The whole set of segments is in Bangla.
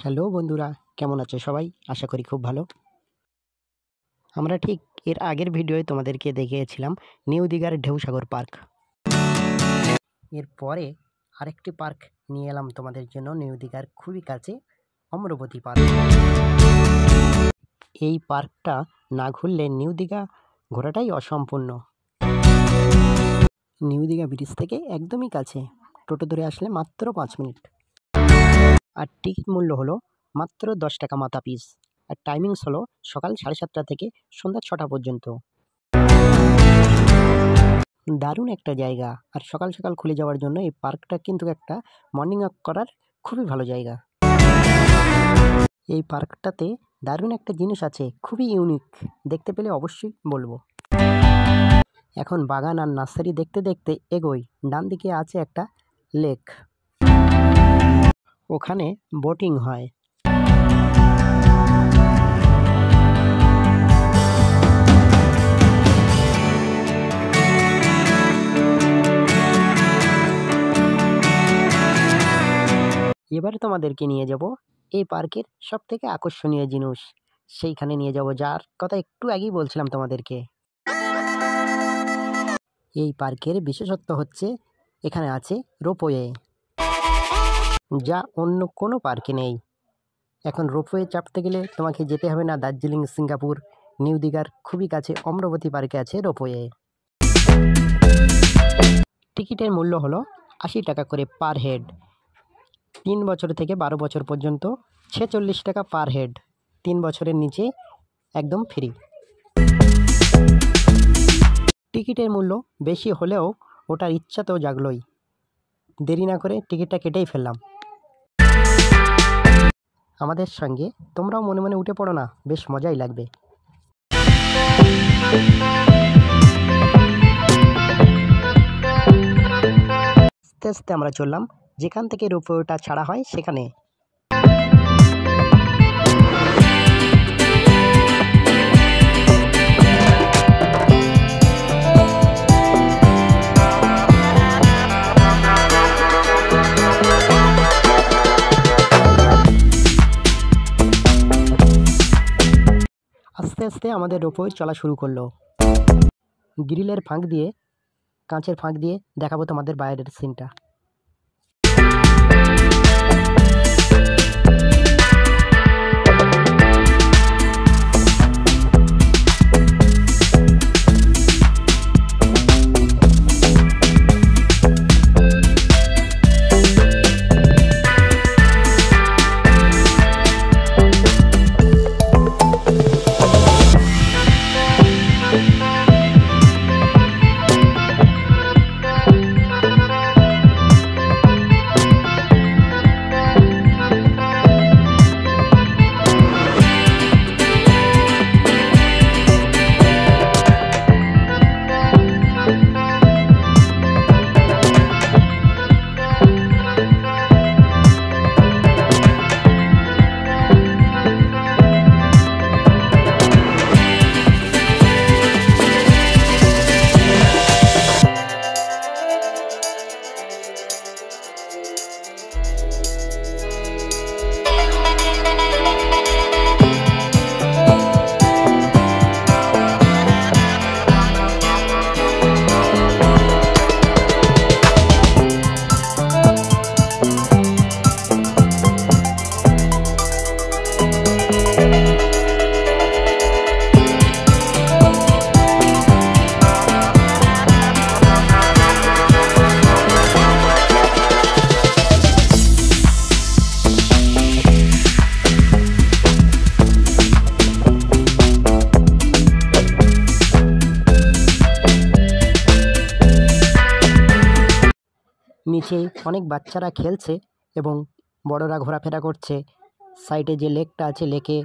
হ্যালো বন্ধুরা, কেমন আছো সবাই? আশা করি খুব ভালো। আমরা ঠিক এর আগের ভিডিওয়ে তোমাদেরকে দেখিয়েছিলাম নিউ দীঘার ঢেউসাগর পার্ক। এরপরে আরেকটি পার্ক নিয়ে এলাম তোমাদের জন্য, নিউ দীঘার খুবই কাছে অমরাবতী পার্ক। এই পার্কটা না ঘুরলে নিউ দীঘা ঘোরাটাই অসম্পূর্ণ। নিউ দীঘা ব্রিজ থেকে একদমই কাছে, টোটো ধরে আসলে মাত্র 5 মিনিট। আর টিকিট মূল্য হলো মাত্র 10 টাকা মাথা পিস। আর টাইমিংস হলো সকাল 7:30 থেকে সন্ধ্যা 6টা পর্যন্ত। দারুণ একটা জায়গা, আর সকাল সকাল খুলে যাওয়ার জন্য এই পার্কটা কিন্তু একটা মর্নিং ওয়াক করার খুবই ভালো জায়গা। এই পার্কটাতে দারুণ একটা জিনিস আছে, খুবই ইউনিক, দেখতে পেলে অবশ্যই বলবো। এখন বাগান আর নার্সারি দেখতে দেখতে এগোই। ডান দিকে আছে একটা লেক, ওখানে বোটিং হয়। এবারে তোমাদেরকে নিয়ে যাব এই পার্কের সবথেকে আকর্ষণীয় জিনিস, সেইখানে নিয়ে যাব, যার কথা একটু আগেই বলছিলাম তোমাদেরকে। এই পার্কের বিশেষত্ব হচ্ছে এখানে আছে রোপওয়ে, যা অন্য কোনো পার্কে নেই। এখন রোপওয়ে চাপতে গেলে তোমাকে যেতে হবে না দার্জিলিং, সিঙ্গাপুর, নিউ দীঘার খুবই কাছে অমরাবতী পার্কে আছে রোপওয়ে। টিকিটের মূল্য হলো 80 টাকা করে পার হেড। 3 বছর থেকে 12 বছর পর্যন্ত 46 টাকা পার হেড। 3 বছরের নিচে একদম ফ্রি। টিকিটের মূল্য বেশি হলেও ওটার ইচ্ছা তো জাগলোই। দেরি না করে টিকিটটা কেটেই ফেললাম। আমাদের সঙ্গে তোমরাও মনে মনে উঠে পড়ো না, বেশ মজাই লাগবে। আস্তে আস্তে আমরা চললাম যেখান থেকে রোপওয়েটা ছাড়া হয় সেখানে। আস্তে আস্তে আমাদের রোপওয়ে চলা শুরু করলো। গ্রিলের ফাঁক দিয়ে, কাঁচের ফাঁক দিয়ে দেখাবো তোমাদের বাইরের সিনটা। নিচে অনেক বাচ্চারা খেলছে এবং বড়রা ঘোরাফেরা করছে। সাইডে যে লেকটা আছে, লেকে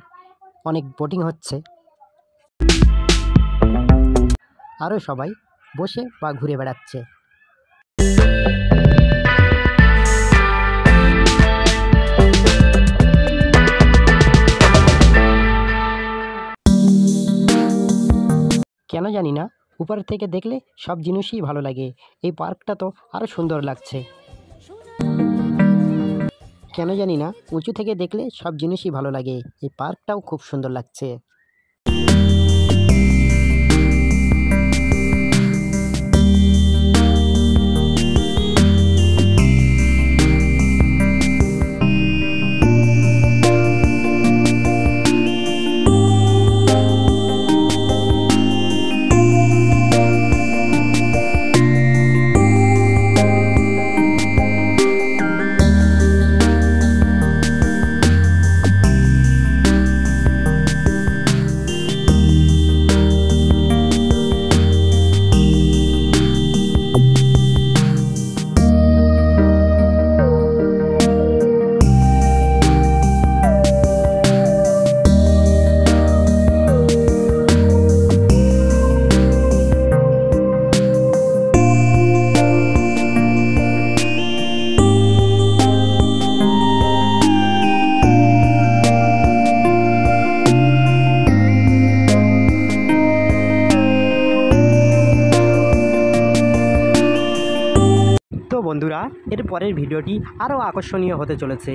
অনেক বোটিং হচ্ছে। আরও সবাই বসে বা ঘুরে বেড়াচ্ছে। কেন জানি না, উপর থেকে দেখলে সব জিনিসই ভালো লাগে। এই পার্কটা তো আরও সুন্দর লাগছে। কেন জানি না উঁচু থেকে দেখলে সব জিনিসই ভালো লাগে। এই পার্কটাও খুব সুন্দর লাগছে। তো বন্ধুরা, এর পরের ভিডিওটি আরও আকর্ষণীয় হতে চলেছে।